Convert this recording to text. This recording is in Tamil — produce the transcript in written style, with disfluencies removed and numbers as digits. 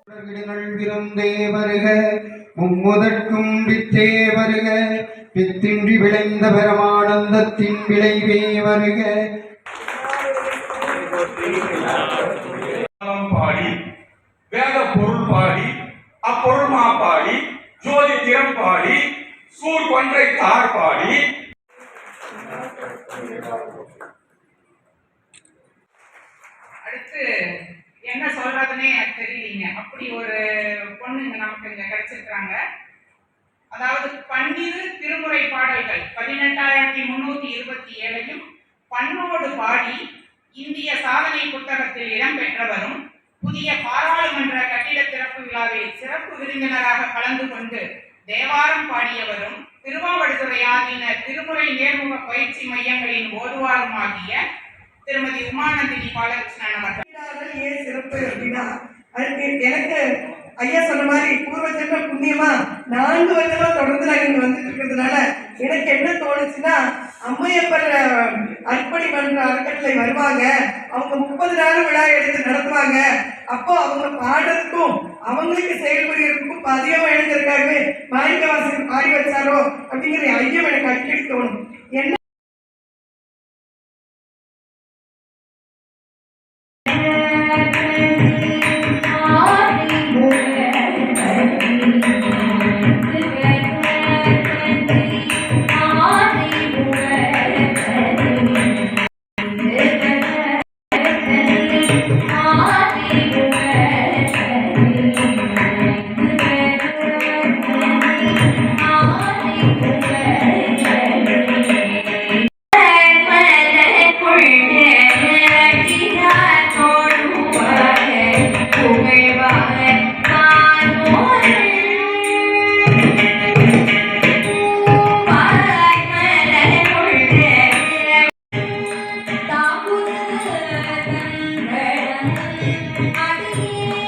விருந்தே வருக, மும்முதற்கும் வித்தே வருக, வித்தின்றி விளைந்த பரமானந்தத்தின் விளைவே வருக. பாடி வேத பொருள் பாடி அப்பொருள் மாப்பாடி ஜோதி திறம் பாடி சூர் கொன்றை தார் பாடி அடுத்து என்ன சொல்றதுன்னே எனக்கு தெரியலீங்க. அப்படி ஒரு பொண்ணுங்க நமக்கு இங்க கிடைச்சிருக்காங்க. அதாவது 12 திருமுறை பாடல்கள் 18,327 பண்ணோடு பாடி இந்திய சாதனை புத்தகத்தில் இடம்பெற்றவரும் புதிய பாராளுமன்ற கட்டிட திறப்பு விழாவில் சிறப்பு விருந்தினராக கலந்து கொண்டு தேவாரம் பாடியவரும் திருவாவடுதுறை ஆதீன திருமுறை நேர்முக பயிற்சி மையங்களின் ஓதுவாருமாகிய திருமதி உமானந்தினி பாலகிருஷ்ணன் அவர்கள். ஏன் சிறப்பு அப்படின்னா, அதுக்கு எனக்கு ஐயா சொன்ன மாதிரி பூர்வ ஜென்ம புண்ணியமா 4 வருடமா தொடர்ந்து நாங்கள் இங்கே வந்துட்டு இருக்கிறதுனால எனக்கு என்ன தோணுச்சுன்னா, அம்மையப்பர் அர்ப்பணி மன்ற அறக்கட்டளை வருவாங்க, அவங்க 30 நாள் விழா எடுத்து நடத்துவாங்க. அப்போ அவங்க பாடுறதுக்கும் அவங்களுக்கு செயல்படுறதுக்கும் அதிகமாக எழுந்திருக்காரு மாணிக்கவாசகர் பாடி வச்சாரோ அப்படிங்கிற ஐயம் எனக்கு அடிக்கடி தோணும். என்ன I